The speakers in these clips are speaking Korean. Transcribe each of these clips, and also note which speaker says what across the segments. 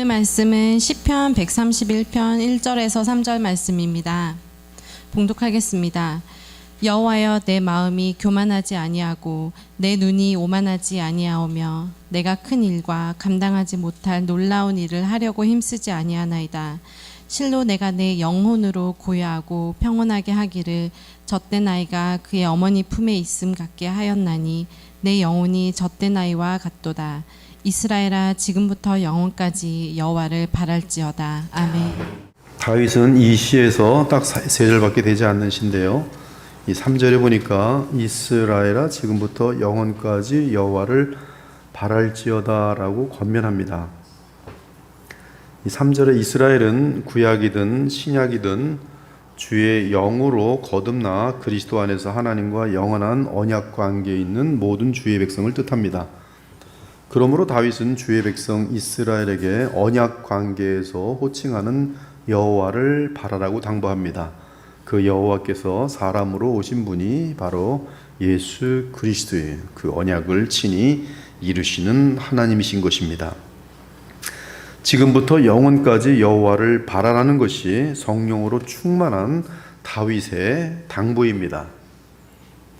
Speaker 1: 오늘 말씀은 시편 131편 1절에서 3절 말씀입니다. 봉독하겠습니다. 여호와여, 내 마음이 교만하지 아니하고 내 눈이 오만하지 아니하오며 내가 큰 일과 감당하지 못할 놀라운 일을 하려고 힘쓰지 아니하나이다. 실로 내가 내 영혼으로 고요하고 평온하게 하기를 젖된 아이가 그의 어머니 품에 있음 같게 하였나니 내 영혼이 젖된 아이와 같도다. 이스라엘아, 지금부터 영원까지 여호와를 바랄지어다. 아멘.
Speaker 2: 다윗은 이 시에서 딱 세 절밖에 되지 않는 시인데요, 이 3절에 보니까 이스라엘아, 지금부터 영원까지 여호와를 바랄지어다 라고 권면합니다. 이 3절에 이스라엘은 구약이든 신약이든 주의 영으로 거듭나 그리스도 안에서 하나님과 영원한 언약 관계에 있는 모든 주의 백성을 뜻합니다. 그러므로 다윗은 주의 백성 이스라엘에게 언약 관계에서 호칭하는 여호와를 바라라고 당부합니다. 그 여호와께서 사람으로 오신 분이 바로 예수 그리스도의 그 언약을 친히 이루시는 하나님이신 것입니다. 지금부터 영원까지 여호와를 바라라는 것이 성령으로 충만한 다윗의 당부입니다.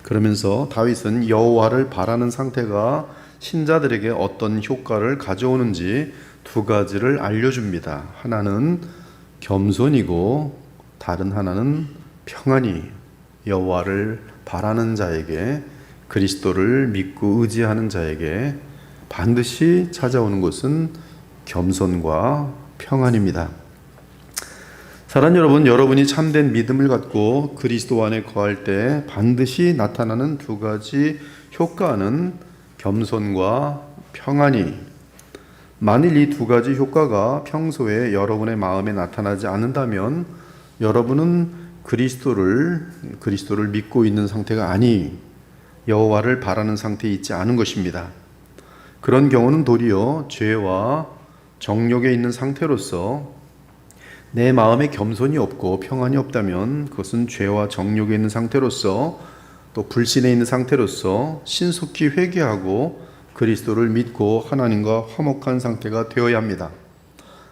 Speaker 2: 그러면서 다윗은 여호와를 바라는 상태가 신자들에게 어떤 효과를 가져오는지 두 가지를 알려줍니다. 하나는 겸손이고 다른 하나는 평안이 여호와를 바라는 자에게, 그리스도를 믿고 의지하는 자에게 반드시 찾아오는 것은 겸손과 평안입니다. 사랑하는 여러분, 여러분이 참된 믿음을 갖고 그리스도 안에 거할 때 반드시 나타나는 두 가지 효과는 겸손과 평안이, 만일 이 두 가지 효과가 평소에 여러분의 마음에 나타나지 않는다면 여러분은 그리스도를 믿고 있는 상태가 아니, 여호와를 바라는 상태에 있지 않은 것입니다. 그런 경우는 도리어 죄와 정욕에 있는 상태로서 내 마음에 겸손이 없고 평안이 없다면 그것은 죄와 정욕에 있는 상태로서 또 불신에 있는 상태로서 신속히 회개하고 그리스도를 믿고 하나님과 화목한 상태가 되어야 합니다.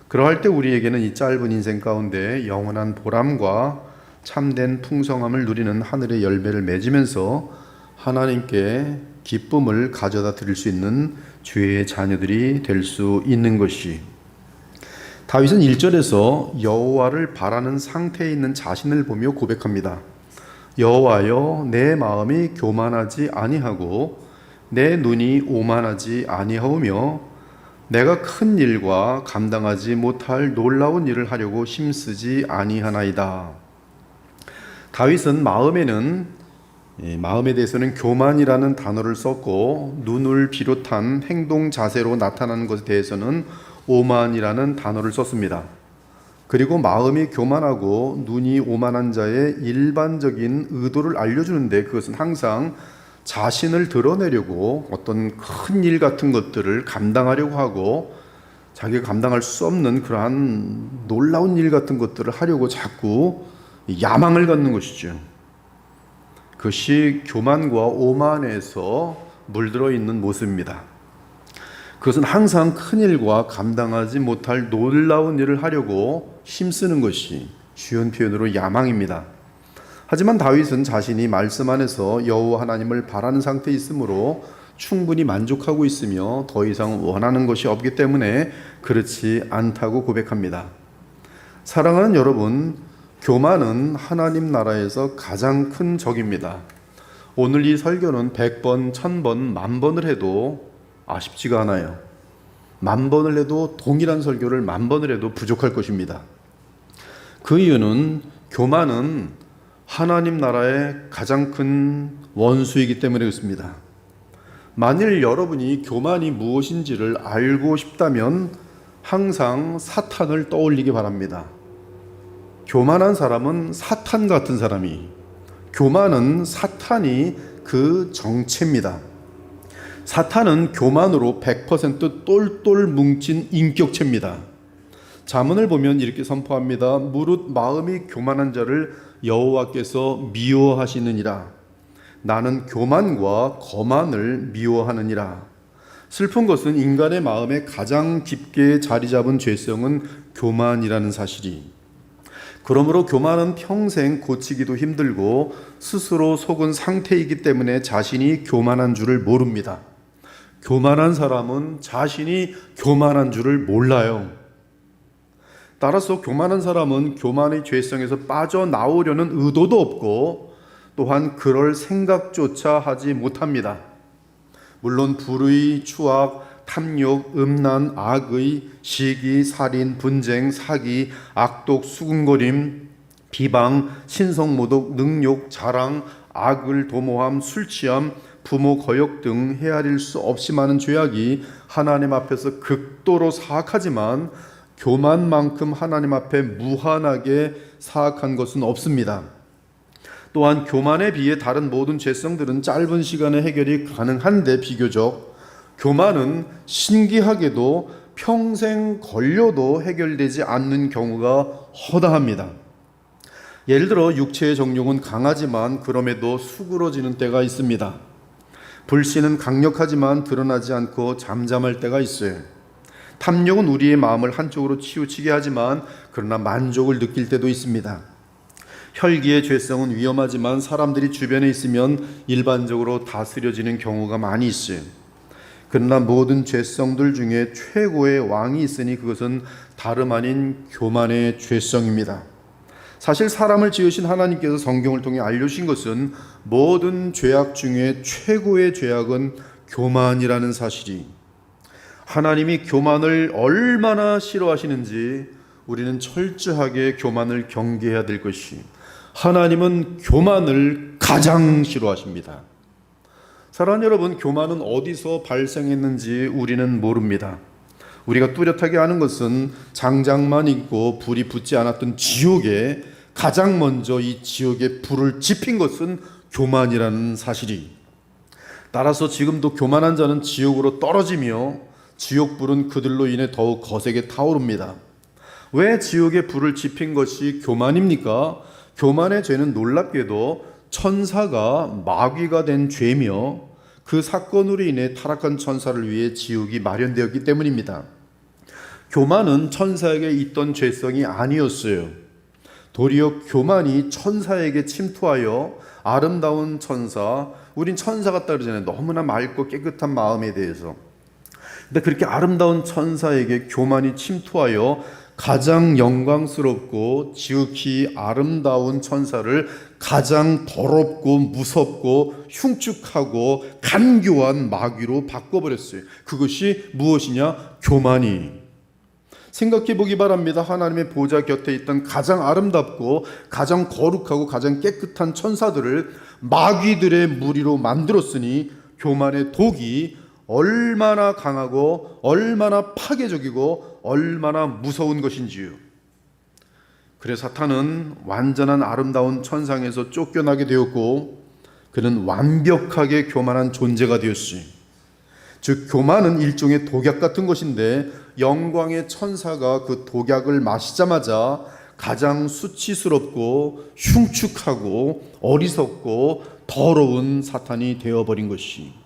Speaker 2: 그러할 때 우리에게는 이 짧은 인생 가운데 영원한 보람과 참된 풍성함을 누리는 하늘의 열매를 맺으면서 하나님께 기쁨을 가져다 드릴 수 있는 주의 자녀들이 될 수 있는 것이, 다윗은 1절에서 여호와를 바라는 상태에 있는 자신을 보며 고백합니다. 여호와여, 내 마음이 교만하지 아니하고 내 눈이 오만하지 아니하오며 내가 큰 일과 감당하지 못할 놀라운 일을 하려고 힘쓰지 아니하나이다. 다윗은 마음에 대해서는 교만이라는 단어를 썼고, 눈을 비롯한 행동 자세로 나타나는 것에 대해서는 오만이라는 단어를 썼습니다. 그리고 마음이 교만하고 눈이 오만한 자의 일반적인 의도를 알려주는데, 그것은 항상 자신을 드러내려고 어떤 큰 일 같은 것들을 감당하려고 하고 자기가 감당할 수 없는 그러한 놀라운 일 같은 것들을 하려고 자꾸 야망을 갖는 것이죠. 그것이 교만과 오만에서 물들어 있는 모습입니다. 그것은 항상 큰 일과 감당하지 못할 놀라운 일을 하려고 힘쓰는 것이 쉬운 표현으로 야망입니다. 하지만 다윗은 자신이 말씀 안에서 여호와 하나님을 바라는 상태에 있으므로 충분히 만족하고 있으며 더 이상 원하는 것이 없기 때문에 그렇지 않다고 고백합니다. 사랑하는 여러분, 교만은 하나님 나라에서 가장 큰 적입니다. 오늘 이 설교는 100번, 1000번, 10,000번을 해도 아쉽지가 않아요. 10,000번을 해도, 동일한 설교를 10,000번을 해도 부족할 것입니다. 그 이유는 교만은 하나님 나라의 가장 큰 원수이기 때문에 그렇습니다. 만일 여러분이 교만이 무엇인지를 알고 싶다면 항상 사탄을 떠올리기 바랍니다. 교만한 사람은 사탄 같은 사람이, 교만은 사탄이 그 정체입니다. 사탄은 교만으로 100% 똘똘 뭉친 인격체입니다. 잠언을 보면 이렇게 선포합니다. 무릇 마음이 교만한 자를 여호와께서 미워하시느니라. 나는 교만과 거만을 미워하느니라. 슬픈 것은 인간의 마음에 가장 깊게 자리 잡은 죄성은 교만이라는 사실이. 그러므로 교만은 평생 고치기도 힘들고 스스로 속은 상태이기 때문에 자신이 교만한 줄을 모릅니다. 교만한 사람은 자신이 교만한 줄을 몰라요. 따라서 교만한 사람은 교만의 죄성에서 빠져나오려는 의도도 없고 또한 그럴 생각조차 하지 못합니다. 물론 불의, 추악, 탐욕, 음란, 악의, 시기, 살인, 분쟁, 사기, 악독, 수군거림, 비방, 신성모독, 능욕, 자랑, 악을 도모함, 술취함, 부모 거역 등 헤아릴 수 없이 많은 죄악이 하나님 앞에서 극도로 사악하지만 교만만큼 하나님 앞에 무한하게 사악한 것은 없습니다. 또한 교만에 비해 다른 모든 죄성들은 짧은 시간에 해결이 가능한데 비교적 교만은 신기하게도 평생 걸려도 해결되지 않는 경우가 허다합니다. 예를 들어 육체의 정욕은 강하지만 그럼에도 수그러지는 때가 있습니다. 불신은 강력하지만 드러나지 않고 잠잠할 때가 있어요. 탐욕은 우리의 마음을 한쪽으로 치우치게 하지만 그러나 만족을 느낄 때도 있습니다. 혈기의 죄성은 위험하지만 사람들이 주변에 있으면 일반적으로 다스려지는 경우가 많이 있어요. 그러나 모든 죄성들 중에 최고의 왕이 있으니 그것은 다름 아닌 교만의 죄성입니다. 사실 사람을 지으신 하나님께서 성경을 통해 알려주신 것은 모든 죄악 중에 최고의 죄악은 교만이라는 사실이, 하나님이 교만을 얼마나 싫어하시는지 우리는 철저하게 교만을 경계해야 될 것이, 하나님은 교만을 가장 싫어하십니다. 사랑하는 여러분, 교만은 어디서 발생했는지 우리는 모릅니다. 우리가 뚜렷하게 아는 것은 장작만 있고 불이 붙지 않았던 지옥에 가장 먼저 이 지옥에 불을 지핀 것은 교만이라는 사실이. 따라서 지금도 교만한 자는 지옥으로 떨어지며 지옥불은 그들로 인해 더욱 거세게 타오릅니다. 왜 지옥에 불을 지핀 것이 교만입니까? 교만의 죄는 놀랍게도 천사가 마귀가 된 죄며 그 사건으로 인해 타락한 천사를 위해 지옥이 마련되었기 때문입니다. 교만은 천사에게 있던 죄성이 아니었어요. 도리어 교만이 천사에게 침투하여 아름다운 천사, 우린 천사 같다 그러잖아요. 너무나 맑고 깨끗한 마음에 대해서. 근데 그렇게 아름다운 천사에게 교만이 침투하여 가장 영광스럽고 지극히 아름다운 천사를 가장 더럽고 무섭고 흉측하고 간교한 마귀로 바꿔버렸어요. 그것이 무엇이냐? 교만이. 생각해 보기 바랍니다. 하나님의 보좌 곁에 있던 가장 아름답고 가장 거룩하고 가장 깨끗한 천사들을 마귀들의 무리로 만들었으니 교만의 독이 얼마나 강하고 얼마나 파괴적이고 얼마나 무서운 것인지요. 그래서 사탄은 완전한 아름다운 천상에서 쫓겨나게 되었고 그는 완벽하게 교만한 존재가 되었어요. 즉 교만은 일종의 독약 같은 것인데 영광의 천사가 그 독약을 마시자마자 가장 수치스럽고 흉측하고 어리석고 더러운 사탄이 되어버린 것이.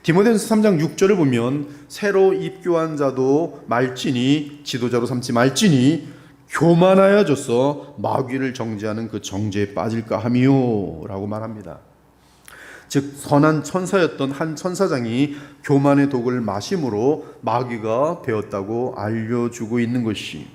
Speaker 2: 디모데전서 3장 6절을 보면 새로 입교한 자도 말지니 지도자로 삼지 말지니 교만하여져서 마귀를 정죄하는 그 정죄에 빠질까 하미요 라고 말합니다. 즉 선한 천사였던 한 천사장이 교만의 독을 마심으로 마귀가 되었다고 알려주고 있는 것이.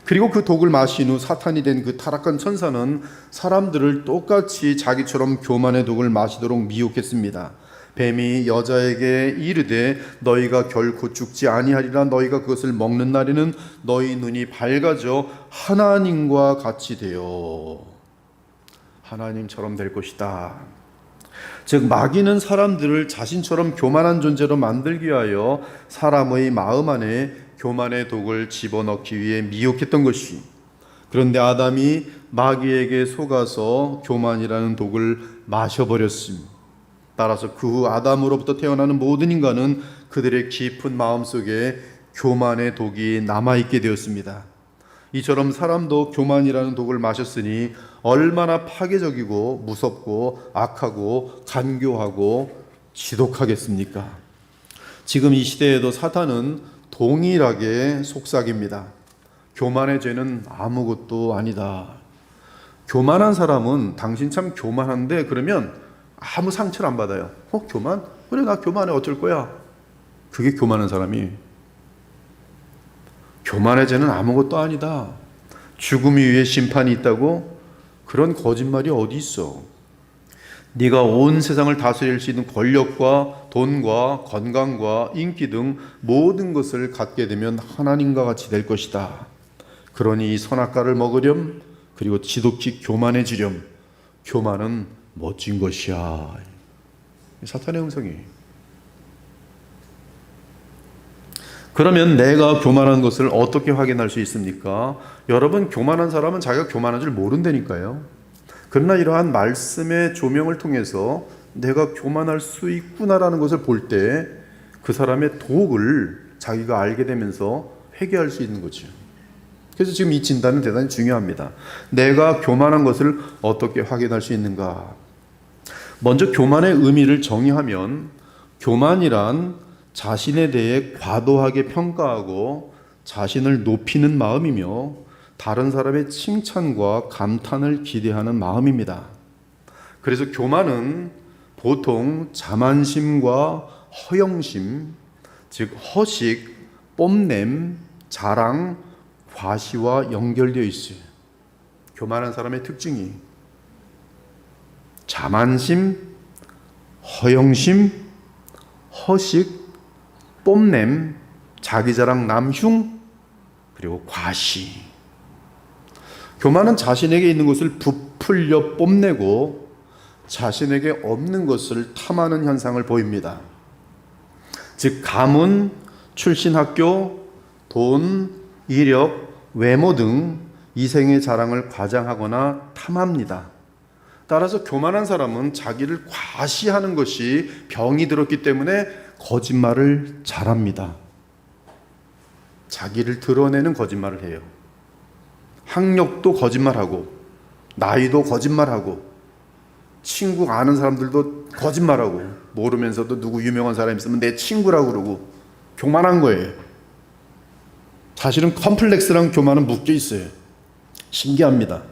Speaker 2: 그리고 그 독을 마신 후 사탄이 된 그 타락한 천사는 사람들을 똑같이 자기처럼 교만의 독을 마시도록 미혹했습니다. 뱀이 여자에게 이르되 너희가 결코 죽지 아니하리라. 너희가 그것을 먹는 날에는 너희 눈이 밝아져 하나님과 같이 되어 하나님처럼 될 것이다. 즉 마귀는 사람들을 자신처럼 교만한 존재로 만들기 위하여 사람의 마음 안에 교만의 독을 집어넣기 위해 미혹했던 것이. 그런데 아담이 마귀에게 속아서 교만이라는 독을 마셔버렸습니다. 따라서 그 후 아담으로부터 태어나는 모든 인간은 그들의 깊은 마음속에 교만의 독이 남아있게 되었습니다. 이처럼 사람도 교만이라는 독을 마셨으니 얼마나 파괴적이고 무섭고 악하고 간교하고 지독하겠습니까? 지금 이 시대에도 사탄은 동일하게 속삭입니다. 교만의 죄는 아무것도 아니다. 교만한 사람은 당신 참 교만한데 그러면 아무 상처를 안 받아요. 교만? 그래, 나 교만해, 어쩔 거야. 그게 교만한 사람이. 교만의 죄는 아무것도 아니다. 죽음 위에 심판이 있다고? 그런 거짓말이 어디 있어. 네가 온 세상을 다스릴 수 있는 권력과 돈과 건강과 인기 등 모든 것을 갖게 되면 하나님과 같이 될 것이다. 그러니 이 선악과를 먹으렴, 그리고 지독히 교만해지렴. 교만은 멋진 것이야. 사탄의 음성이. 그러면 내가 교만한 것을 어떻게 확인할 수 있습니까? 여러분, 교만한 사람은 자기가 교만한 줄 모른다니까요. 그러나 이러한 말씀의 조명을 통해서 내가 교만할 수 있구나라는 것을 볼 때 그 사람의 독을 자기가 알게 되면서 회개할 수 있는 거죠. 그래서 지금 이 진단은 대단히 중요합니다. 내가 교만한 것을 어떻게 확인할 수 있는가? 먼저 교만의 의미를 정의하면, 교만이란 자신에 대해 과도하게 평가하고 자신을 높이는 마음이며 다른 사람의 칭찬과 감탄을 기대하는 마음입니다. 그래서 교만은 보통 자만심과 허영심, 즉 허식, 뽐냄, 자랑, 과시와 연결되어 있어요. 교만한 사람의 특징이 자만심, 허영심, 허식, 뽐냄, 자기자랑, 남흉, 그리고 과시. 교만은 자신에게 있는 것을 부풀려 뽐내고 자신에게 없는 것을 탐하는 현상을 보입니다. 즉 가문, 출신 학교, 돈, 이력, 외모 등 이생의 자랑을 과장하거나 탐합니다. 따라서 교만한 사람은 자기를 과시하는 것이 병이 들었기 때문에 거짓말을 잘합니다. 자기를 드러내는 거짓말을 해요. 학력도 거짓말하고, 나이도 거짓말하고, 친구 아는 사람들도 거짓말하고, 모르면서도 누구 유명한 사람 있으면 내 친구라고 그러고, 교만한 거예요. 사실은 컴플렉스랑 교만은 묶여 있어요. 신기합니다.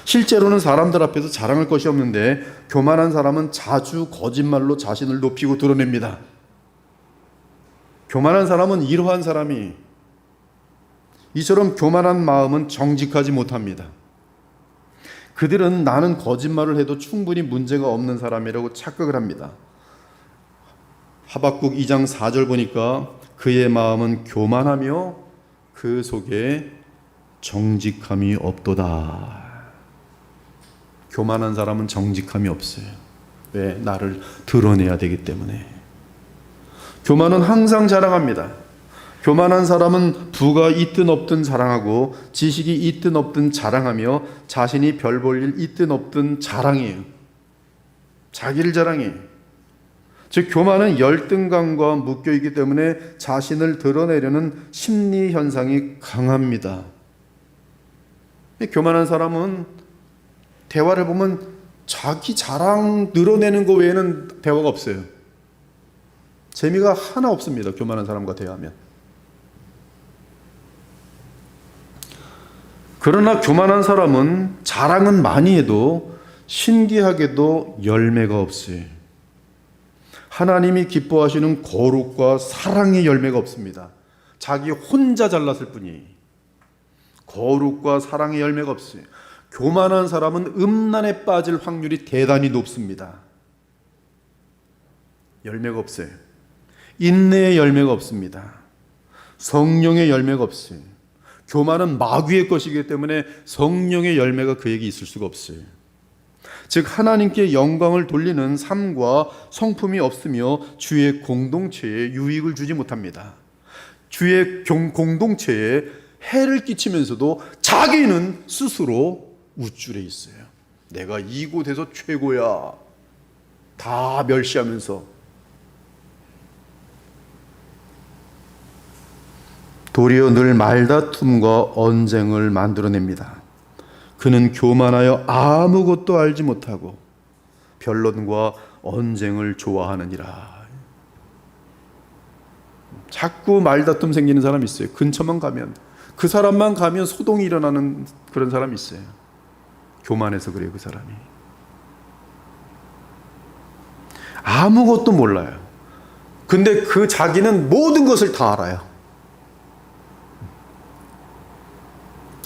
Speaker 2: 실제로는 사람들 앞에서 자랑할 것이 없는데 교만한 사람은 자주 거짓말로 자신을 높이고 드러냅니다. 교만한 사람은 이러한 사람이, 이처럼 교만한 마음은 정직하지 못합니다. 그들은 나는 거짓말을 해도 충분히 문제가 없는 사람이라고 착각을 합니다. 하박국 2장 4절 보니까 그의 마음은 교만하며 그 속에 정직함이 없도다. 교만한 사람은 정직함이 없어요. 왜? 나를 드러내야 되기 때문에. 교만은 항상 자랑합니다. 교만한 사람은 부가 있든 없든 자랑하고 지식이 있든 없든 자랑하며 자신이 별 볼 일 있든 없든 자랑해요. 자기를 자랑해. 즉 교만은 열등감과 묶여있기 때문에 자신을 드러내려는 심리 현상이 강합니다. 교만한 사람은 대화를 보면 자기 자랑 늘어내는 거 외에는 대화가 없어요. 재미가 하나 없습니다. 교만한 사람과 대화하면. 그러나 교만한 사람은 자랑은 많이 해도 신기하게도 열매가 없어요. 하나님이 기뻐하시는 거룩과 사랑의 열매가 없습니다. 자기 혼자 잘났을 뿐이. 거룩과 사랑의 열매가 없어요. 교만한 사람은 음란에 빠질 확률이 대단히 높습니다. 열매가 없어요. 인내의 열매가 없습니다. 성령의 열매가 없어요. 교만은 마귀의 것이기 때문에 성령의 열매가 그에게 있을 수가 없어요. 즉 하나님께 영광을 돌리는 삶과 성품이 없으며 주의 공동체에 유익을 주지 못합니다. 주의 공동체에 해를 끼치면서도 자기는 스스로 우쭐해 있어요. 내가 이곳에서 최고야. 다 멸시하면서. 도리어 늘 말다툼과 언쟁을 만들어냅니다. 그는 교만하여 아무것도 알지 못하고 변론과 언쟁을 좋아하느니라. 자꾸 말다툼 생기는 사람이 있어요. 근처만 가면, 그 사람만 가면 소동이 일어나는 그런 사람이 있어요. 교만해서 그래요. 그 사람이 아무것도 몰라요. 근데 그 자기는 모든 것을 다 알아요.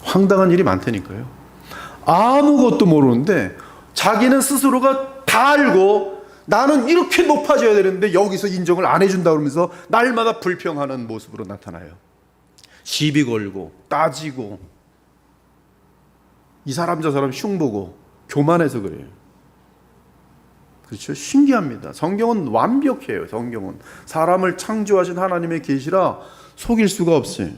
Speaker 2: 황당한 일이 많다니까요. 아무것도 모르는데 자기는 스스로가 다 알고 나는 이렇게 높아져야 되는데 여기서 인정을 안 해준다 그러면서 날마다 불평하는 모습으로 나타나요. 시비 걸고 따지고 이 사람 저 사람 흉보고 교만해서 그래요. 그렇죠? 신기합니다. 성경은 완벽해요. 성경은 사람을 창조하신 하나님의 계시라 속일 수가 없어요.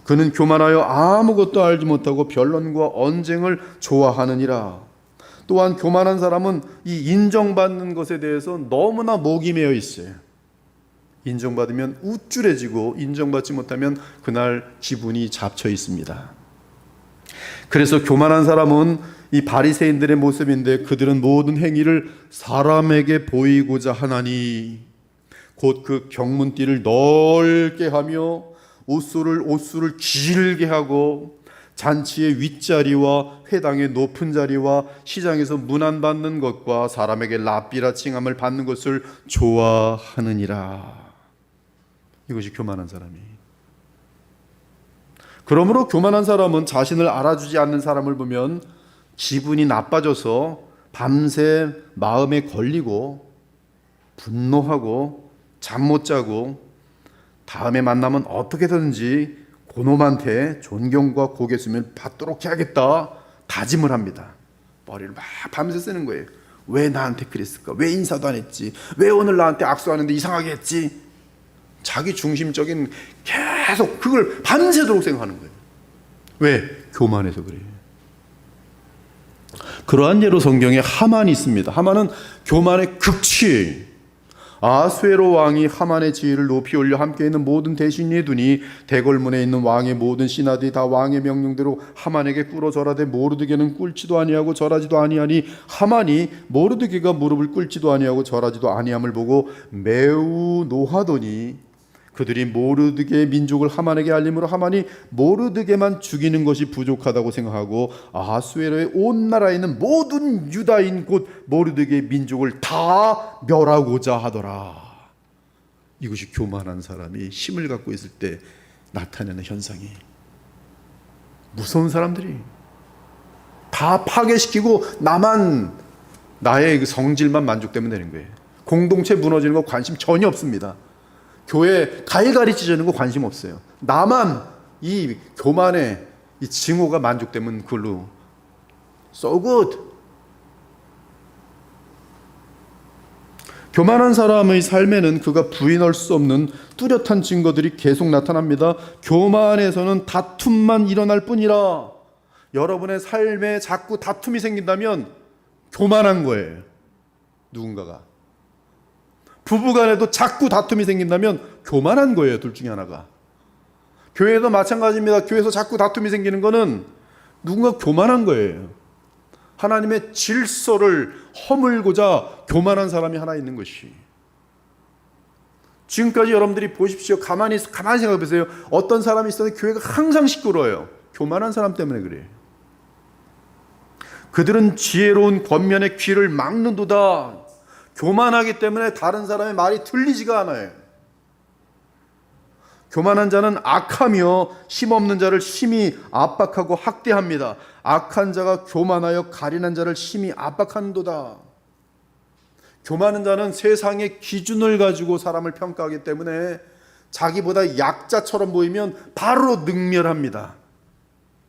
Speaker 2: 그는 교만하여 아무것도 알지 못하고 변론과 언쟁을 좋아하느니라. 또한 교만한 사람은 이 인정받는 것에 대해서 너무나 목이 메어 있어요. 인정받으면 우쭐해지고 인정받지 못하면 그날 기분이 잡쳐 있습니다. 그래서 교만한 사람은 이 바리새인들의 모습인데 그들은 모든 행위를 사람에게 보이고자 하나니 곧 그 경문띠를 넓게 하며 옷수를 길게 하고 잔치의 윗자리와 회당의 높은 자리와 시장에서 문안받는 것과 사람에게 랍비라 칭함을 받는 것을 좋아하느니라. 이것이 교만한 사람이. 그러므로 교만한 사람은 자신을 알아주지 않는 사람을 보면 기분이 나빠져서 밤새 마음에 걸리고 분노하고 잠 못 자고 다음에 만나면 어떻게든지 그놈한테 존경과 고개 숙임을 받도록 해야겠다 다짐을 합니다. 머리를 막 밤새 쓰는 거예요. 왜 나한테 그랬을까? 왜 인사도 안 했지? 왜 오늘 나한테 악수하는데 이상하게 했지? 자기 중심적인 계속 그걸 밤새도록 생각하는 거예요. 왜? 교만해서 그래요. 그러한 예로 성경에 하만이 있습니다. 하만은 교만의 극치. 아수에로 왕이 하만의 지위를 높이 올려 함께 있는 모든 대신에 두니 대궐문에 있는 왕의 모든 신하들이 다 왕의 명령대로 하만에게 꿇어 절하되 모르드게는 꿇지도 아니하고 절하지도 아니하니 하만이 모르드게가 무릎을 꿇지도 아니하고 절하지도 아니함을 보고 매우 노하더니 그들이 모르드게의 민족을 하만에게 알림으로 하만이 모르드게만 죽이는 것이 부족하다고 생각하고 아수에로의 온 나라에 있는 모든 유다인 곧 모르드게의 민족을 다 멸하고자 하더라. 이것이 교만한 사람이 힘을 갖고 있을 때 나타나는 현상이. 무서운 사람들이 다 파괴시키고 나만 나의 그 성질만 만족되면 되는 거예요. 공동체 무너지는 거 관심 전혀 없습니다. 교회 갈갈이 찢어지는 거 관심 없어요. 나만 이 교만의 이 징후가 만족되면 그걸로 so good. 교만한 사람의 삶에는 그가 부인할 수 없는 뚜렷한 증거들이 계속 나타납니다. 교만에서는 다툼만 일어날 뿐이라. 여러분의 삶에 자꾸 다툼이 생긴다면 교만한 거예요. 누군가가. 부부간에도 자꾸 다툼이 생긴다면 교만한 거예요. 둘 중에 하나가. 교회도 마찬가지입니다. 교회에서 자꾸 다툼이 생기는 거는 누군가 교만한 거예요. 하나님의 질서를 허물고자 교만한 사람이 하나 있는 것이. 지금까지 여러분들이 보십시오. 가만히 생각해 보세요. 어떤 사람이 있었는데 교회가 항상 시끄러워요. 교만한 사람 때문에 그래요. 그들은 지혜로운 권면의 귀를 막는도다. 교만하기 때문에 다른 사람의 말이 들리지가 않아요. 교만한 자는 악하며 힘없는 자를 심히 압박하고 학대합니다. 악한 자가 교만하여 가련한 자를 심히 압박하는도다. 교만한 자는 세상의 기준을 가지고 사람을 평가하기 때문에 자기보다 약자처럼 보이면 바로 능멸합니다.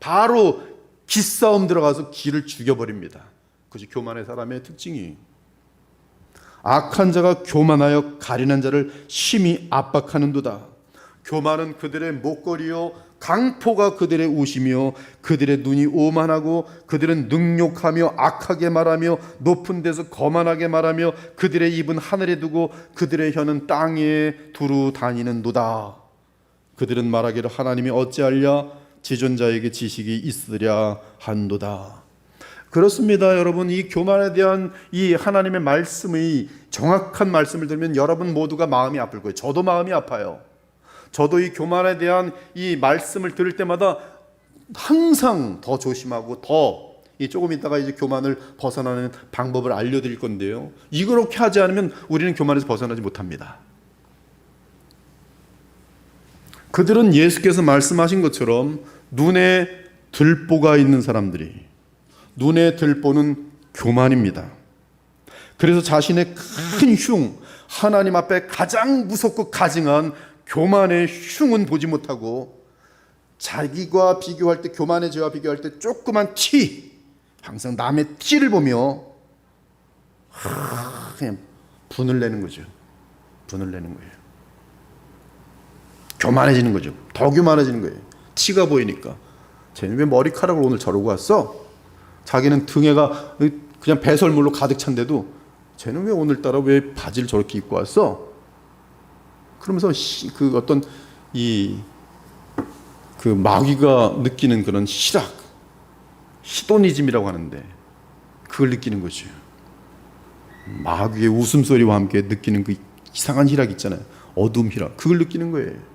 Speaker 2: 바로 기싸움 들어가서 기를 죽여버립니다. 그것이 교만의 사람의 특징이. 악한 자가 교만하여 가련한 자를 심히 압박하는도다. 교만은 그들의 목걸이요 강포가 그들의 옷이며 그들의 눈이 오만하고 그들은 능욕하며 악하게 말하며 높은 데서 거만하게 말하며 그들의 입은 하늘에 두고 그들의 혀는 땅에 두루 다니는도다. 그들은 말하기를 하나님이 어찌하랴 지존자에게 지식이 있으랴 한도다. 그렇습니다. 여러분, 이 교만에 대한 이 하나님의 말씀의 정확한 말씀을 들으면 여러분 모두가 마음이 아플 거예요. 저도 마음이 아파요. 저도 이 교만에 대한 이 말씀을 들을 때마다 항상 더 조심하고 조금 있다가 이제 교만을 벗어나는 방법을 알려드릴 건데요. 이렇게 하지 않으면 우리는 교만에서 벗어나지 못합니다. 그들은 예수께서 말씀하신 것처럼 눈에 들보가 있는 사람들이, 눈에 들보는 교만입니다. 그래서 자신의 큰 흉, 하나님 앞에 가장 무섭고 가증한 교만의 흉은 보지 못하고 자기와 비교할 때, 교만의 죄와 비교할 때 조그만 티, 항상 남의 티를 보며 그냥 분을 내는 거죠. 분을 내는 거예요. 교만해지는 거죠. 더 교만해지는 거예요. 티가 보이니까. 쟤는 왜 머리카락을 오늘 저러고 왔어? 자기는 등에가 그냥 배설물로 가득 찬데도 쟤는 왜 오늘따라 왜 바지를 저렇게 입고 왔어? 그러면서 그 어떤 그 마귀가 느끼는 그런 희락, 히도니즘이라고 하는데 그걸 느끼는 거죠. 마귀의 웃음소리와 함께 느끼는 그 이상한 희락 있잖아요. 어두움 희락. 그걸 느끼는 거예요.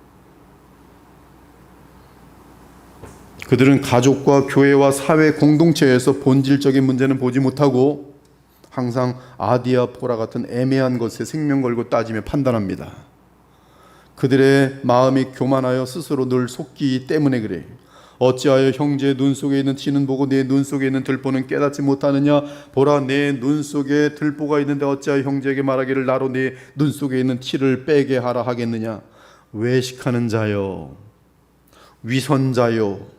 Speaker 2: 그들은 가족과 교회와 사회 공동체에서 본질적인 문제는 보지 못하고 항상 아디아 포라 같은 애매한 것에 생명 걸고 따지며 판단합니다. 그들의 마음이 교만하여 스스로 늘 속기 때문에 그래. 어찌하여 형제의 눈 속에 있는 티는 보고 내 눈 속에 있는 들보는 깨닫지 못하느냐? 보라, 내 눈 속에 들보가 있는데 어찌하여 형제에게 말하기를 나로 내 눈 속에 있는 티를 빼게 하라 하겠느냐? 외식하는 자여, 위선자여,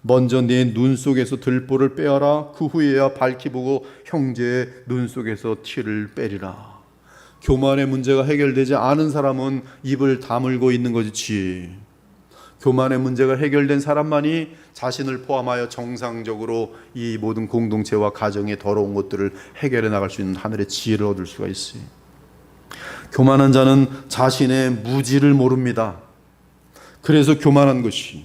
Speaker 2: 먼저 내 눈 속에서 들보를 빼어라. 그 후에야 밝히 보고 형제의 눈 속에서 티를 빼리라. 교만의 문제가 해결되지 않은 사람은 입을 다물고 있는 것이지, 교만의 문제가 해결된 사람만이 자신을 포함하여 정상적으로 이 모든 공동체와 가정의 더러운 것들을 해결해 나갈 수 있는 하늘의 지혜를 얻을 수가 있어요. 교만한 자는 자신의 무지를 모릅니다. 그래서 교만한 것이,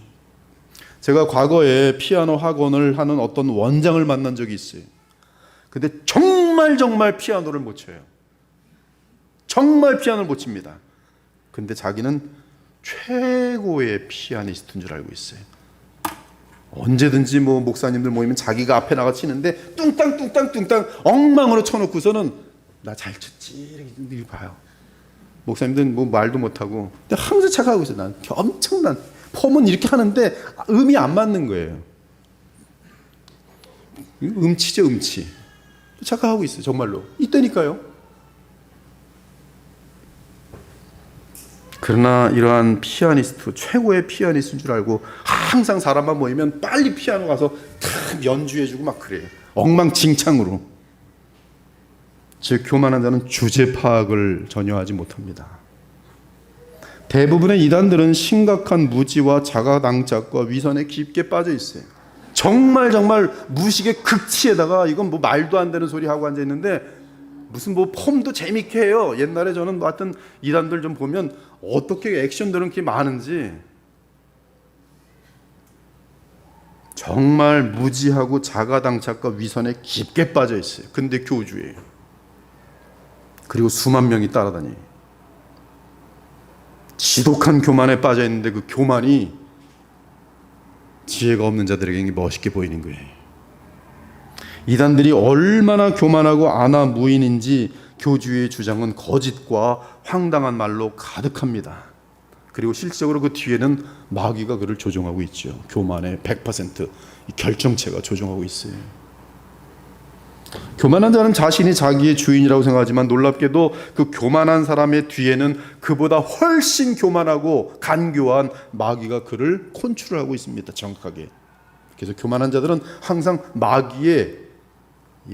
Speaker 2: 제가 과거에 피아노 학원을 하는 어떤 원장을 만난 적이 있어요. 근데 정말 피아노를 못 쳐요. 정말 피아노를 못 칩니다. 근데 자기는 최고의 피아니스트인 줄 알고 있어요. 언제든지 목사님들 모이면 자기가 앞에 나가 치는데 뚱땅 엉망으로 쳐놓고서는 나 잘 쳤지 이렇게 봐요. 목사님들은 말도 못하고 근데 항상 착각하고 있어요. 난 엄청난 폼은 이렇게 하는데 음이 안 맞는 거예요. 음치죠, 음치. 착각하고 있어요. 정말로 있다니까요. 그러나 이러한 피아니스트, 최고의 피아니스트인 줄 알고 항상 사람만 모이면 빨리 피아노 가서 탁 연주해주고 막 그래요. 엉망진창으로. 즉 교만한 자는 주제 파악을 전혀 하지 못합니다. 대부분의 이단들은 심각한 무지와 자가당착과 위선에 깊게 빠져 있어요. 정말 무식의 극치에다가 이건 말도 안 되는 소리 하고 앉아 있는데 무슨 폼도 재밌게 해요. 옛날에 저는 봤던 이단들 좀 보면 어떻게 액션들은 그렇게 많은지 정말 무지하고 자가당착과 위선에 깊게 빠져 있어요. 근데 교주예요. 그리고 수만 명이 따라다녀요. 지독한 교만에 빠져 있는데 그 교만이 지혜가 없는 자들에게 멋있게 보이는 거예요. 이단들이 얼마나 교만하고 아나무인인지 교주의 주장은 거짓과 황당한 말로 가득합니다. 그리고 실질적으로 그 뒤에는 마귀가 그를 조종하고 있죠. 교만의 100% 결정체가 조종하고 있어요. 교만한 자는 자신이 자기의 주인이라고 생각하지만 놀랍게도 그 교만한 사람의 뒤에는 그보다 훨씬 교만하고 간교한 마귀가 그를 컨트롤하고 있습니다. 정확하게. 그래서 교만한 자들은 항상 마귀의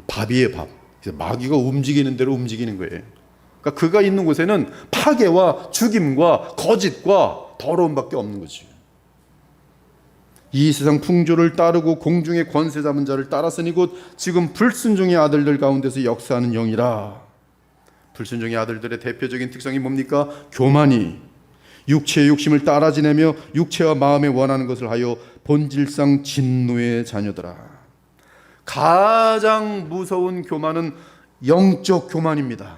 Speaker 2: 밥이에요, 밥. 그래서 마귀가 움직이는 대로 움직이는 거예요. 그러니까 그가 있는 곳에는 파괴와 죽임과 거짓과 더러움밖에 없는 거지. 이 세상 풍조를 따르고 공중의 권세 잡은 자를 따랐으니 곧 지금 불순종의 아들들 가운데서 역사하는 영이라. 불순종의 아들들의 대표적인 특성이 뭡니까? 교만이 육체의 욕심을 따라 지내며 육체와 마음에 원하는 것을 하여 본질상 진노의 자녀더라. 가장 무서운 교만은 영적 교만입니다.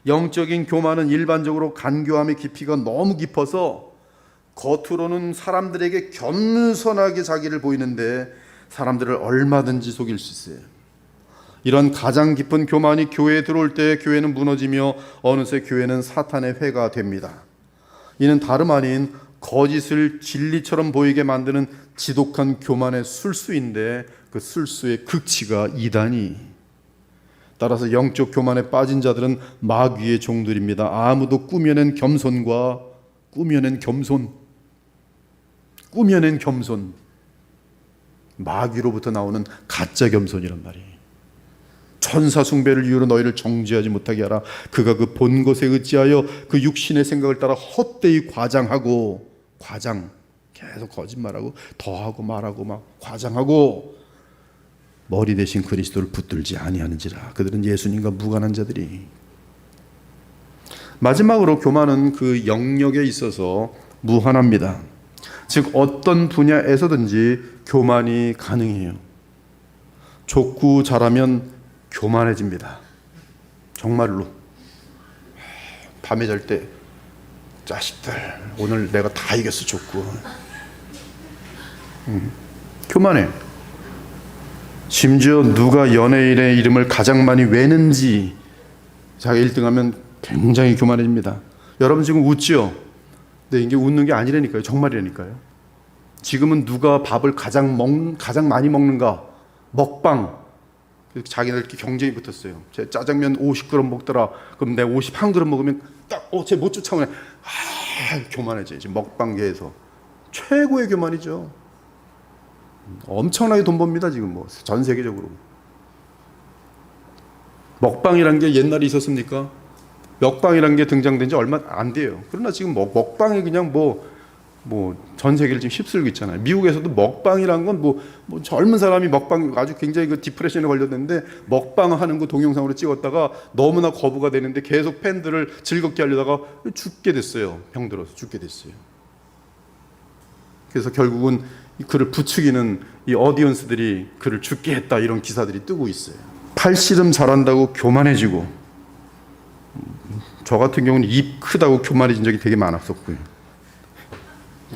Speaker 2: 영적인 교만은 일반적으로 간교함의 깊이가 너무 깊어서 겉으로는 사람들에게 겸손하게 자기를 보이는데 사람들을 얼마든지 속일 수 있어요. 이런 가장 깊은 교만이 교회에 들어올 때 교회는 무너지며 어느새 교회는 사탄의 회가 됩니다. 이는 다름 아닌 거짓을 진리처럼 보이게 만드는 지독한 교만의 술수인데 그 술수의 극치가 이단이. 따라서 영적 교만에 빠진 자들은 마귀의 종들입니다. 아무도 꾸며낸 겸손과 꾸며낸 겸손, 마귀로부터 나오는 가짜 겸손이란 말이에요. 천사 숭배를 이유로 너희를 정죄하지 못하게 하라. 그가 그 본 것에 의지하여 그 육신의 생각을 따라 헛되이 계속 거짓말하고 더하고 말하고 막 과장하고 머리 대신 그리스도를 붙들지 아니하는지라. 그들은 예수님과 무관한 자들이. 마지막으로 교만은 그 영역에 있어서 무한합니다. 즉 어떤 분야에서든지 교만이 가능해요. 족구 잘하면 교만해집니다. 정말로. 밤에 잘 때 자식들 오늘 내가 다 이겼어 족구. 교만해. 심지어 누가 연예인의 이름을 가장 많이 외는지 자기가 1등하면 굉장히 교만해집니다. 여러분 지금 웃지요? 근데 이게 웃는 게 아니라니까요. 정말이라니까요. 지금은 누가 밥을 가장 많이 먹는가? 먹방. 자기들끼리 경쟁이 붙었어요. 제 짜장면 50g 먹더라. 그럼 내가 51g 먹으면 딱 쟤 못 쫓아오네. 교만해져. 지금 먹방계에서 최고의 교만이죠. 엄청나게 돈 법니다. 지금 뭐 전 세계적으로. 먹방이란 게 옛날에 있었습니까? 먹방이란 게 등장된 지 얼마 안 돼요. 그러나 지금 먹방이 그냥 전 세계를 지금 휩쓸고 있잖아요. 미국에서도 먹방이란 건 뭐 젊은 사람이 먹방 아주 굉장히 그 디프레션에 걸렸는데 먹방하는 거 동영상으로 찍었다가 너무나 거부가 되는데 계속 팬들을 즐겁게 하려다가 죽게 됐어요. 병들어서 죽게 됐어요. 그래서 결국은 그를 부추기는 이 어디언스들이 그를 죽게 했다 이런 기사들이 뜨고 있어요. 팔씨름 잘한다고 교만해지고, 저 같은 경우는 입 크다고 교만해진 적이 되게 많았었고요.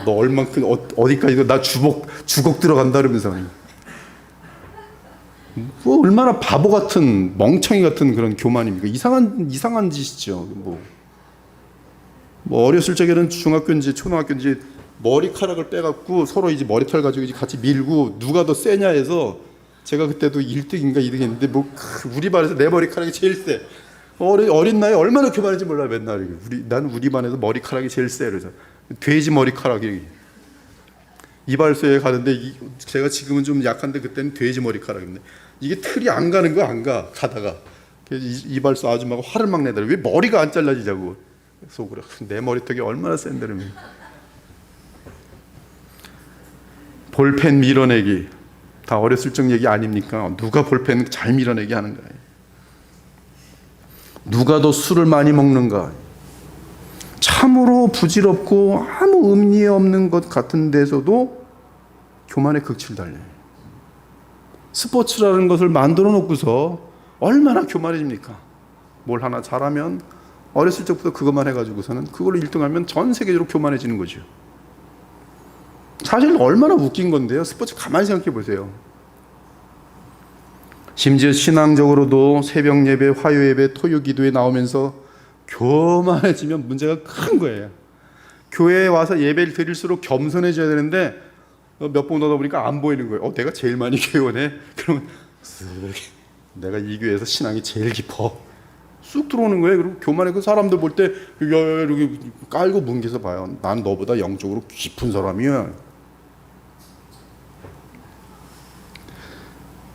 Speaker 2: 너 얼만큼 어디까지도 나 주걱 들어간다 그러면서 뭐 얼마나 바보 같은 멍청이 같은 그런 교만입니까? 이상한 짓이죠. 뭐 어렸을 적에는 중학교인지 초등학교인지 머리카락을 빼갖고 서로 이제 머리털 가지고 이제 같이 밀고 누가 더 세냐 해서 제가 그때도 1등인가 2등했는데 뭐 우리 반에서 내 머리카락이 제일 세. 어린 나이에 얼마나 교만한지 몰라. 맨날 난 우리 반에서 머리카락이 제일 세. 그래서 돼지 머리카락이 이발소에 가는데 제가 지금은 좀 약한데 그때는 돼지 머리카락인데 이게 틀이 안 가는 거 안 가. 가다가 이발소 아줌마가 화를 막 내더라고요. 왜 머리가 안 잘라지자고. 속으로 내 머리털이 얼마나 센데 그러면. 볼펜 밀어내기 다 어렸을 적 얘기 아닙니까? 누가 볼펜 잘 밀어내기 하는가? 누가 더 술을 많이 먹는가? 참으로 부질없고 아무 의미 없는 것 같은 데서도 교만의 극치를 달려요. 스포츠라는 것을 만들어 놓고서 얼마나 교만해집니까? 뭘 하나 잘하면 어렸을 적부터 그것만 해가지고서는 그걸로 1등하면 전 세계적으로 교만해지는 거죠. 사실 얼마나 웃긴 건데요. 스포츠 가만히 생각해 보세요. 심지어 신앙적으로도 새벽 예배, 화요 예배, 토요 기도에 나오면서 교만해지면 문제가 큰 거예요. 교회에 와서 예배를 드릴수록 겸손해져야 되는데 몇 번 오다 보니까 안 보이는 거예요. 내가 제일 많이 교회오네. 그러면 내가 이 교회에서 신앙이 제일 깊어. 쑥 들어오는 거예요. 그리고 교만해 그 사람들 볼 때 이렇게 깔고 뭉개서 봐요. 난 너보다 영적으로 깊은 사람이야.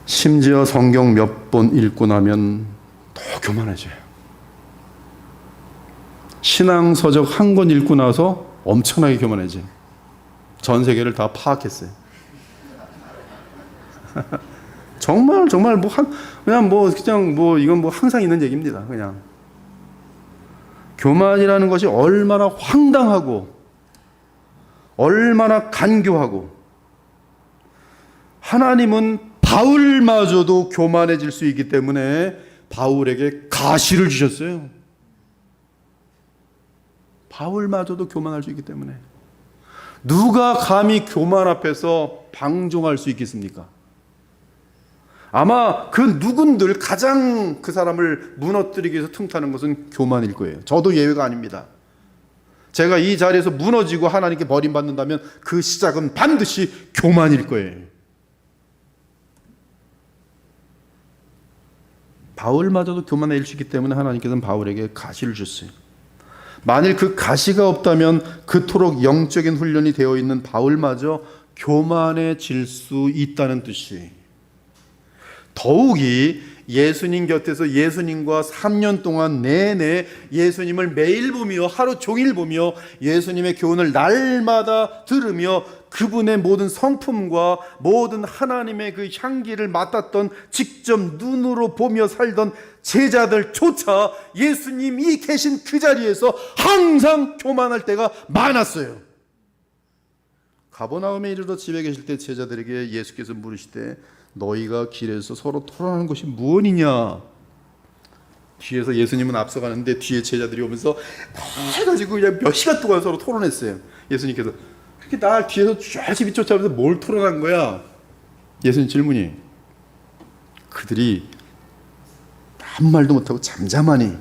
Speaker 2: 심지어 성경 몇 번 읽고 나면 더 교만해져요. 신앙서적 한 권 읽고 나서 엄청나게 교만해져요. 전 세계를 다 파악했어요. 정말 이건 항상 있는 얘기입니다. 그냥 교만이라는 것이 얼마나 황당하고 얼마나 간교하고 하나님은 바울마저도 교만해질 수 있기 때문에 바울에게 가시를 주셨어요. 바울마저도 교만할 수 있기 때문에. 누가 감히 교만 앞에서 방종할 수 있겠습니까? 아마 그 누군들 가장 그 사람을 무너뜨리기 위해서 틈타는 것은 교만일 거예요. 저도 예외가 아닙니다. 제가 이 자리에서 무너지고 하나님께 버림받는다면 그 시작은 반드시 교만일 거예요. 바울마저도 교만해질 수 있기 때문에 하나님께서는 바울에게 가시를 줬어요. 만일 그 가시가 없다면 그토록 영적인 훈련이 되어 있는 바울마저 교만해질 수 있다는 뜻이. 더욱이 예수님 곁에서 예수님과 3년 동안 내내 예수님을 매일 보며 하루 종일 보며 예수님의 교훈을 날마다 들으며 그분의 모든 성품과 모든 하나님의 그 향기를 맡았던, 직접 눈으로 보며 살던 제자들조차 예수님이 계신 그 자리에서 항상 교만할 때가 많았어요. 가버나움에 이르러 집에 계실 때 제자들에게 예수께서 물으시되 너희가 길에서 서로 토론하는 것이 무엇이냐? 뒤에서 예수님은 앞서가는데 뒤에 제자들이 오면서 해가지고 그냥 몇 시간 동안 서로 토론했어요. 예수님께서 그렇게 날 뒤에서 열심히 쫓아오면서 뭘 토론한 거야? 예수님 질문이, 그들이 한 말도 못하고 잠잠하니,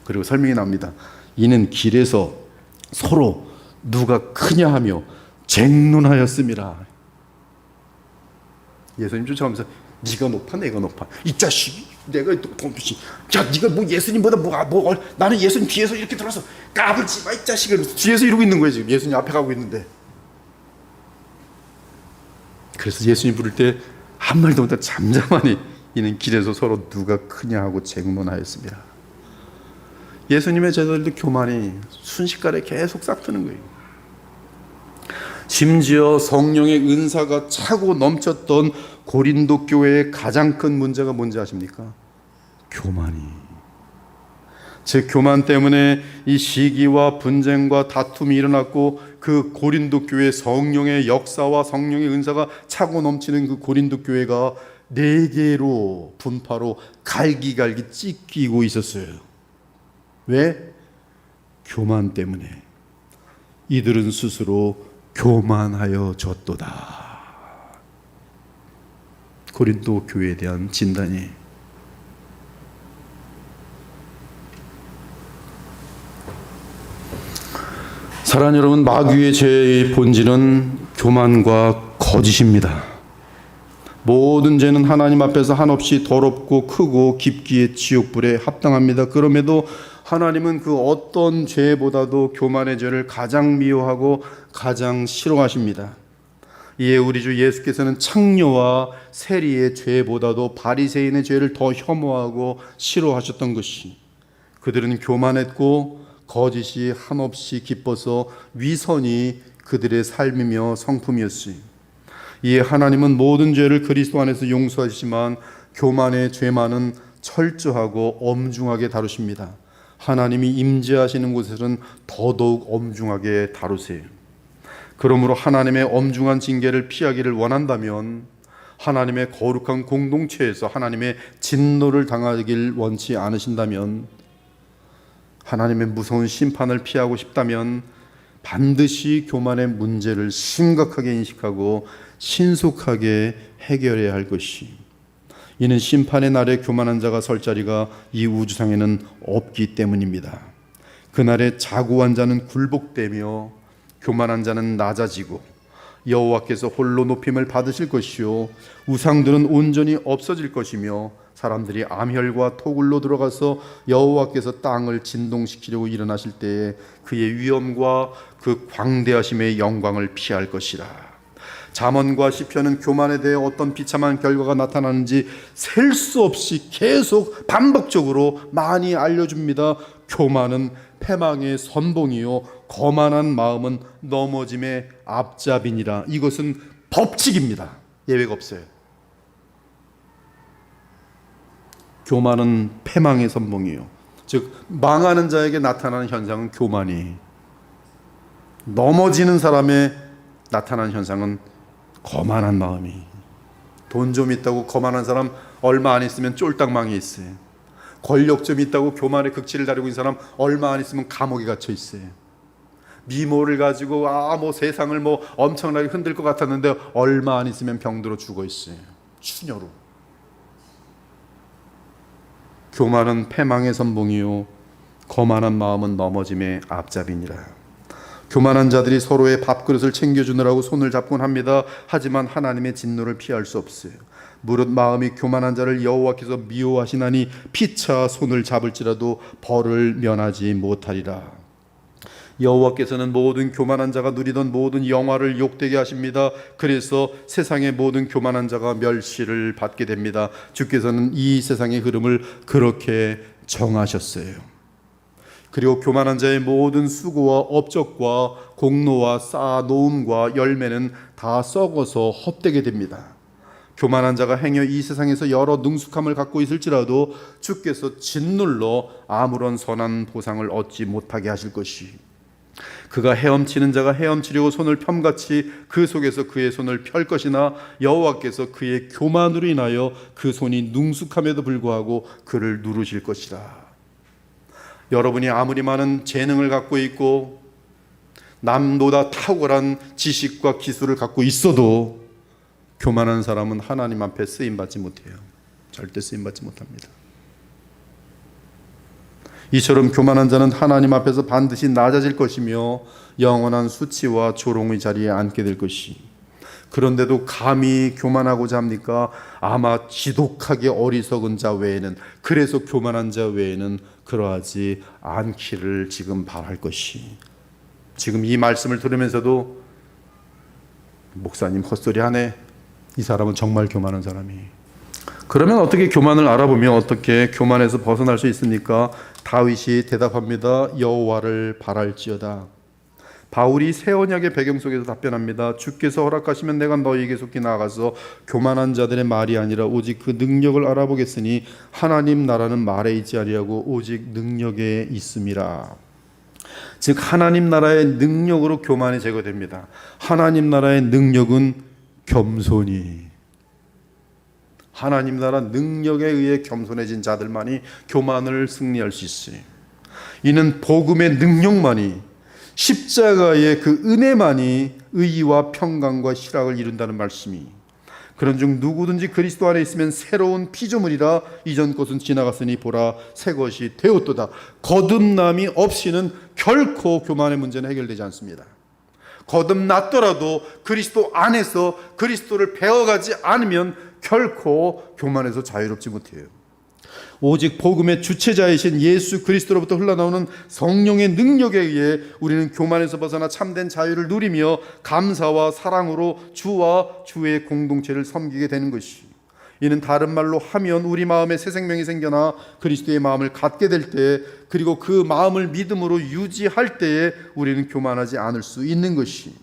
Speaker 2: 그리고 설명이 나옵니다. 이는 길에서 서로 누가 크냐 하며 쟁론하였음이라. 예수님 쫓아오면서 네가 높아 내가 높아, 이 자식이 내가 높으시, 야 네가 뭐 예수님보다 나는 예수님 뒤에서 이렇게 들어서 까불지 마 이 자식을 뒤에서 이러고 있는 거예요. 지금 예수님 앞에 가고 있는데. 그래서 예수님 부를 때 한 말도 못하고 잠잠하니 이는 길에서 서로 누가 크냐 하고 쟁론하였습니다. 예수님의 제자들도 교만이 순식간에 계속 싹트는 거예요. 심지어 성령의 은사가 차고 넘쳤던 고린도 교회의 가장 큰 문제가 뭔지 아십니까? 교만이. 즉 교만 때문에 이 시기와 분쟁과 다툼이 일어났고, 그 고린도 교회 성령의 역사와 성령의 은사가 차고 넘치는 그 고린도 교회가 네 개로 분파로 갈기갈기 찢기고 있었어요. 왜? 교만 때문에. 이들은 스스로 교만하여 졌도다. 고린도 교회에 대한 진단이. 사랑하는 여러분, 마귀의 죄의 본질은 교만과 거짓입니다. 모든 죄는 하나님 앞에서 한없이 더럽고 크고 깊기에 지옥불에 합당합니다. 그럼에도 하나님은 그 어떤 죄보다도 교만의 죄를 가장 미워하고 가장 싫어하십니다. 이에 우리 주 예수께서는 창녀와 세리의 죄보다도 바리새인의 죄를 더 혐오하고 싫어하셨던 것이, 그들은 교만했고 거짓이 한없이 기뻐서 위선이 그들의 삶이며 성품이었으니, 이에 하나님은 모든 죄를 그리스도 안에서 용서하시지만 교만의 죄만은 철저하고 엄중하게 다루십니다. 하나님이 임재하시는 곳에서는 더더욱 엄중하게 다루세요. 그러므로 하나님의 엄중한 징계를 피하기를 원한다면, 하나님의 거룩한 공동체에서 하나님의 진노를 당하길 원치 않으신다면, 하나님의 무서운 심판을 피하고 싶다면 반드시 교만의 문제를 심각하게 인식하고 신속하게 해결해야 할 것이, 이는 심판의 날에 교만한 자가 설 자리가 이 우주상에는 없기 때문입니다. 그날에 자고한 자는 굴복되며 교만한 자는 낮아지고 여호와께서 홀로 높임을 받으실 것이요 우상들은 온전히 없어질 것이며 사람들이 암혈과 토굴로 들어가서 여호와께서 땅을 진동시키려고 일어나실 때에 그의 위엄과 그 광대하심의 영광을 피할 것이라. 잠언과 시편은 교만에 대해 어떤 비참한 결과가 나타나는지 셀 수 없이 계속 반복적으로 많이 알려줍니다. 교만은 패망의 선봉이요 거만한 마음은 넘어짐의 앞잡이니라. 이것은 법칙입니다. 예외가 없어요. 교만은 패망의 선봉이요, 즉 망하는 자에게 나타나는 현상은 교만이, 넘어지는 사람의 나타나는 현상은 거만한 마음이. 돈 좀 있다고 거만한 사람 얼마 안 있으면 쫄딱망에 있어요. 권력 좀 있다고 교만의 극치를 다루고 있는 사람 얼마 안 있으면 감옥에 갇혀 있어요. 미모를 가지고 뭐 세상을 엄청나게 흔들 것 같았는데 얼마 안 있으면 병들어 죽어 있어요. 추녀로. 교만은 패망의 선봉이요 거만한 마음은 넘어짐의 앞잡이니라. 교만한 자들이 서로의 밥그릇을 챙겨주느라고 손을 잡곤 합니다. 하지만 하나님의 진노를 피할 수 없어요. 무릇 마음이 교만한 자를 여호와께서 미워하시나니 피차 손을 잡을지라도 벌을 면하지 못하리라. 여호와께서는 모든 교만한 자가 누리던 모든 영화를 욕되게 하십니다. 그래서 세상의 모든 교만한 자가 멸시를 받게 됩니다. 주께서는 이 세상의 흐름을 그렇게 정하셨어요. 그리고 교만한 자의 모든 수고와 업적과 공로와 쌓아놓음과 열매는 다 썩어서 헛되게 됩니다. 교만한 자가 행여 이 세상에서 여러 능숙함을 갖고 있을지라도 주께서 짓눌러 아무런 선한 보상을 얻지 못하게 하실 것이, 그가 헤엄치는 자가 헤엄치려고 손을 펴같이 그 속에서 그의 손을 펼 것이나 여호와께서 그의 교만으로 인하여 그 손이 능숙함에도 불구하고 그를 누르실 것이라. 여러분이 아무리 많은 재능을 갖고 있고 남보다 탁월한 지식과 기술을 갖고 있어도 교만한 사람은 하나님 앞에 쓰임받지 못해요. 절대 쓰임받지 못합니다. 이처럼 교만한 자는 하나님 앞에서 반드시 낮아질 것이며 영원한 수치와 조롱의 자리에 앉게 될 것이, 그런데도 감히 교만하고자 합니까? 아마 지독하게 어리석은 자 외에는, 그래서 교만한 자 외에는 그러하지 않기를 지금 바랄 것이. 지금 이 말씀을 들으면서도 목사님 헛소리 하네, 이 사람은 정말 교만한 사람이. 그러면 어떻게 교만을 알아보며 어떻게 교만에서 벗어날 수 있습니까? 다윗이 대답합니다. 여호와를 바랄지어다. 바울이 새 언약의 배경 속에서 답변합니다. 주께서 허락하시면 내가 너희에게 속히 나아가서 교만한 자들의 말이 아니라 오직 그 능력을 알아보겠으니 하나님 나라는 말에 있지 아니하고 오직 능력에 있음이라. 즉 하나님 나라의 능력으로 교만이 제거됩니다. 하나님 나라의 능력은 겸손이, 하나님 나라 능력에 의해 겸손해진 자들만이 교만을 승리할 수 있어요. 이는 복음의 능력만이, 십자가의 그 은혜만이 의와 평강과 희락을 이룬다는 말씀이, 그런즉 누구든지 그리스도 안에 있으면 새로운 피조물이라 이전 것은 지나갔으니 보라 새 것이 되었도다. 거듭남이 없이는 결코 교만의 문제는 해결되지 않습니다. 거듭났더라도 그리스도 안에서 그리스도를 배워가지 않으면 결코 교만에서 자유롭지 못해요. 오직 복음의 주체자이신 예수 그리스도로부터 흘러나오는 성령의 능력에 의해 우리는 교만에서 벗어나 참된 자유를 누리며 감사와 사랑으로 주와 주의 공동체를 섬기게 되는 것이, 이는 다른 말로 하면 우리 마음에 새 생명이 생겨나 그리스도의 마음을 갖게 될 때, 그리고 그 마음을 믿음으로 유지할 때에 우리는 교만하지 않을 수 있는 것이,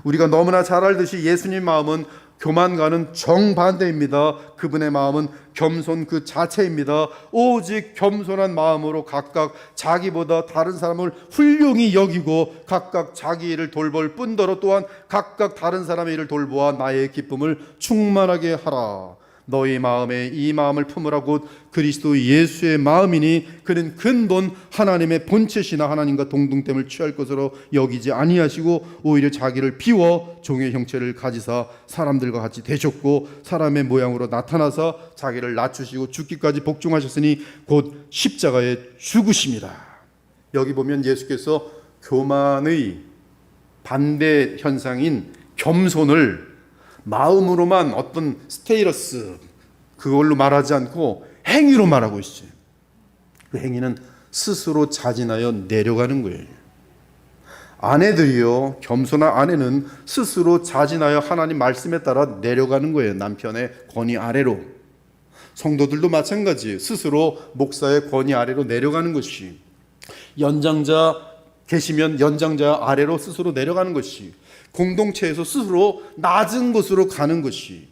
Speaker 2: 우리가 너무나 잘 알듯이 예수님 마음은 교만과는 정반대입니다. 그분의 마음은 겸손 그 자체입니다. 오직 겸손한 마음으로 각각 자기보다 다른 사람을 훌륭히 여기고 각각 자기 일을 돌볼 뿐더러 또한 각각 다른 사람의 일을 돌보아 나의 기쁨을 충만하게 하라. 너희 마음에 이 마음을 품으라 곧 그리스도 예수의 마음이니 그는 근본 하나님의 본체시나 하나님과 동등됨을 취할 것으로 여기지 아니하시고 오히려 자기를 비워 종의 형체를 가지사 사람들과 같이 되셨고 사람의 모양으로 나타나사 자기를 낮추시고 죽기까지 복종하셨으니 곧 십자가에 죽으심이라. 여기 보면 예수께서 교만의 반대 현상인 겸손을 마음으로만 어떤 스테이러스 그걸로 말하지 않고 행위로 말하고 있어요. 그 행위는 스스로 자진하여 내려가는 거예요. 아내들이요, 겸손한 아내는 스스로 자진하여 하나님 말씀에 따라 내려가는 거예요. 남편의 권위 아래로. 성도들도 마찬가지예요. 스스로 목사의 권위 아래로 내려가는 것이, 연장자 계시면 연장자 아래로 스스로 내려가는 것이, 공동체에서 스스로 낮은 곳으로 가는 것이,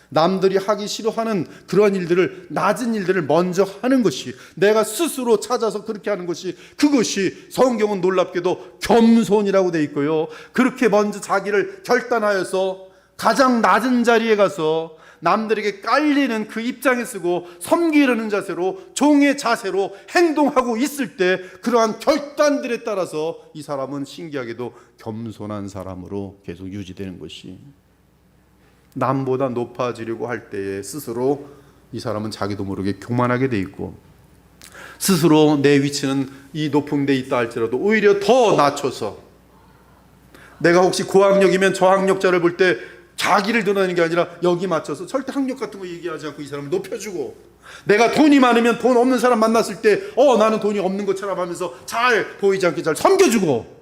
Speaker 2: 남들이 하기 싫어하는 그러한 일들을, 낮은 일들을 먼저 하는 것이, 내가 스스로 찾아서 그렇게 하는 것이, 그것이 성경은 놀랍게도 겸손이라고 돼 있고요. 그렇게 먼저 자기를 결단하여서 가장 낮은 자리에 가서 남들에게 깔리는 그 입장에 쓰고 섬기려는 자세로, 종의 자세로 행동하고 있을 때 그러한 결단들에 따라서 이 사람은 신기하게도 겸손한 사람으로 계속 유지되는 것이, 남보다 높아지려고 할 때에 스스로 이 사람은 자기도 모르게 교만하게 돼 있고, 스스로 내 위치는 이 높은 데 있다 할지라도 오히려 더 낮춰서, 내가 혹시 고학력이면 저학력자를 볼 때 자기를 드러내는 게 아니라 여기 맞춰서 절대 학력 같은 거 얘기하지 않고 이 사람을 높여주고, 내가 돈이 많으면 돈 없는 사람 만났을 때 나는 돈이 없는 것처럼 하면서 잘 보이지 않게 잘 섬겨주고,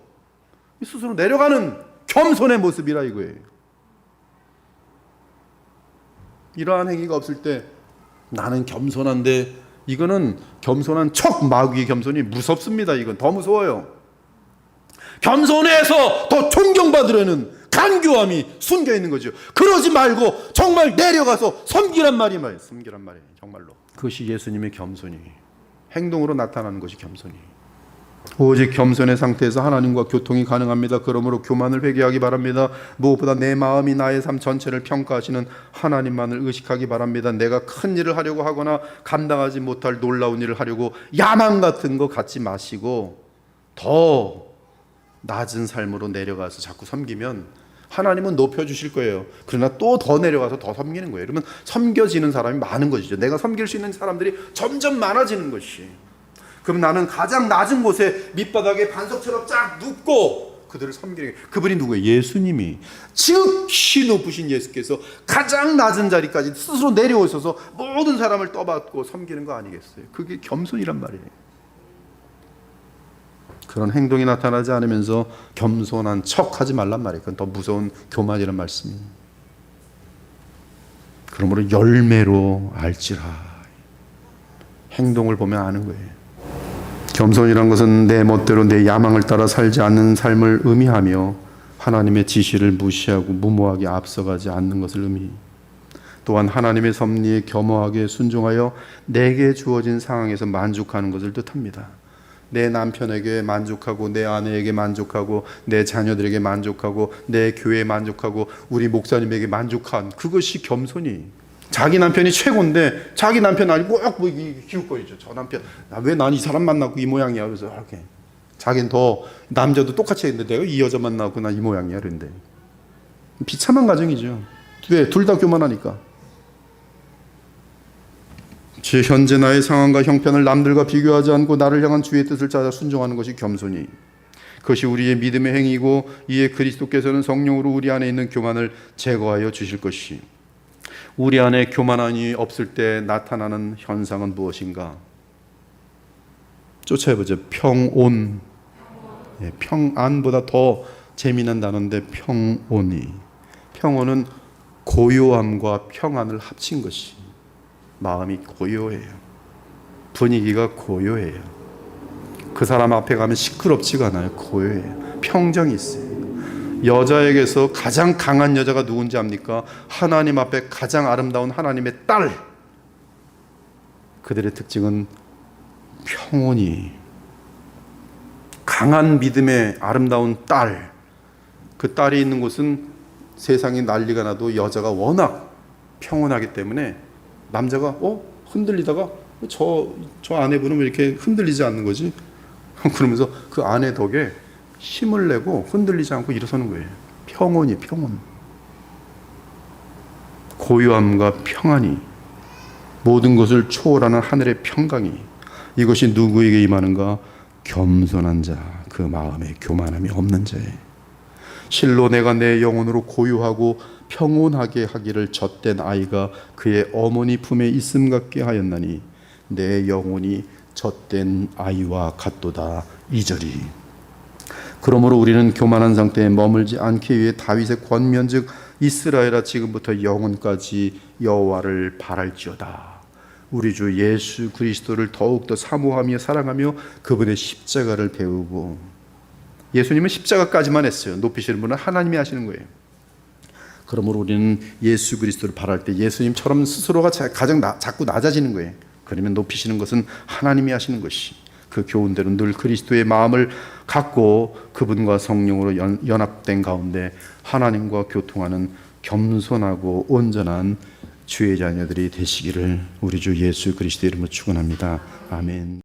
Speaker 2: 스스로 내려가는 겸손의 모습이라 이거예요. 이러한 행위가 없을 때 나는 겸손한데, 이거는 겸손한 척 마귀의 겸손이 무섭습니다. 이건 더 무서워요. 겸손해서 더 존경받으려는 간교함이 숨겨 있는 거죠. 그러지 말고 정말 내려가서 섬기란 말이에요. 섬기란 말이에요. 정말로. 그것이 예수님의 겸손이, 행동으로 나타나는 것이 겸손이. 오직 겸손의 상태에서 하나님과 교통이 가능합니다. 그러므로 교만을 회개하기 바랍니다. 무엇보다 내 마음이 나의 삶 전체를 평가하시는 하나님만을 의식하기 바랍니다. 내가 큰 일을 하려고 하거나 감당하지 못할 놀라운 일을 하려고 야망 같은 거 갖지 마시고, 더 낮은 삶으로 내려가서 자꾸 섬기면 하나님은 높여주실 거예요. 그러나 또 더 내려가서 더 섬기는 거예요. 그러면 섬겨지는 사람이 많은 것이죠. 내가 섬길 수 있는 사람들이 점점 많아지는 것이. 그럼 나는 가장 낮은 곳에 밑바닥에 반석처럼 쫙 눕고 그들을 섬기는 거예요. 그분이 누구예요? 예수님이, 즉시 높으신 예수께서 가장 낮은 자리까지 스스로 내려오셔서 모든 사람을 떠받고 섬기는 거 아니겠어요? 그게 겸손이란 말이에요. 그런 행동이 나타나지 않으면서 겸손한 척하지 말란 말이에요. 그건 더 무서운 교만이란 말씀이에요. 그러므로 열매로 알지라. 행동을 보면 아는 거예요. 겸손이란 것은 내 멋대로 내 야망을 따라 살지 않는 삶을 의미하며, 하나님의 지시를 무시하고 무모하게 앞서가지 않는 것을 의미해요. 또한 하나님의 섭리에 겸허하게 순종하여 내게 주어진 상황에서 만족하는 것을 뜻합니다. 내 남편에게 만족하고, 내 아내에게 만족하고, 내 자녀들에게 만족하고, 내 교회에 만족하고, 우리 목사님에게 만족한, 그것이 겸손이. 자기 남편이 최고인데 자기 남편 아니고 꼭 기웃거리죠. 저 남편, 왜 난 이 사람 만나고 이 모양이야. 그래서 이렇게 자기는 더, 남자도 똑같이 했는데 내가 이 여자 만나고 나 이 모양이야. 그런데 비참한 가정이죠. 왜? 둘 다 교만하니까. 제 현재 나의 상황과 형편을 남들과 비교하지 않고 나를 향한 주의 뜻을 찾아 순종하는 것이 겸손이. 그것이 우리의 믿음의 행위고, 이에 그리스도께서는 성령으로 우리 안에 있는 교만을 제거하여 주실 것이. 우리 안에 교만함이 없을 때 나타나는 현상은 무엇인가? 쫓아해보죠. 평온. 평안보다 더 재미난 단어인데 평온이. 평온은 고요함과 평안을 합친 것이. 마음이 고요해요. 분위기가 고요해요. 그 사람 앞에 가면 시끄럽지가 않아요. 고요해요. 평정이 있어요. 여자에게서 가장 강한 여자가 누군지 압니까? 하나님 앞에 가장 아름다운 하나님의 딸. 그들의 특징은 평온이, 강한 믿음의 아름다운 딸. 그 딸이 있는 곳은 세상이 난리가 나도 여자가 워낙 평온하기 때문에 남자가 흔들리다가 저 아내분은 왜 이렇게 흔들리지 않는 거지? 그러면서 그 아내 덕에 힘을 내고 흔들리지 않고 일어서는 거예요. 평온이, 평온. 고요함과 평안이, 모든 것을 초월하는 하늘의 평강이, 이것이 누구에게 임하는가? 겸손한 자, 그 마음에 교만함이 없는 자예요. 실로 내가 내 영혼으로 고요하고 평온하게 하기를 젖된 아이가 그의 어머니 품에 있음 같게 하였나니 내 영혼이 젖된 아이와 같도다. 2절이. 그러므로 우리는 교만한 상태에 머물지 않기 위해 다윗의 권면즉 이스라엘아 지금부터 영원까지 여호와를 바랄지어다. 우리 주 예수 그리스도를 더욱더 사모하며 사랑하며 그분의 십자가를 배우고. 예수님은 십자가까지만 했어요. 높이시는 분은 하나님이 하시는 거예요. 그러므로 우리는 예수 그리스도를 바랄 때 예수님처럼 스스로가 가장 자꾸 낮아지는 거예요. 그러면 높이시는 것은 하나님이 하시는 것이. 그 교훈대로 늘 그리스도의 마음을 갖고 그분과 성령으로 연합된 가운데 하나님과 교통하는 겸손하고 온전한 주의 자녀들이 되시기를 우리 주 예수 그리스도 이름으로 축원합니다. 아멘.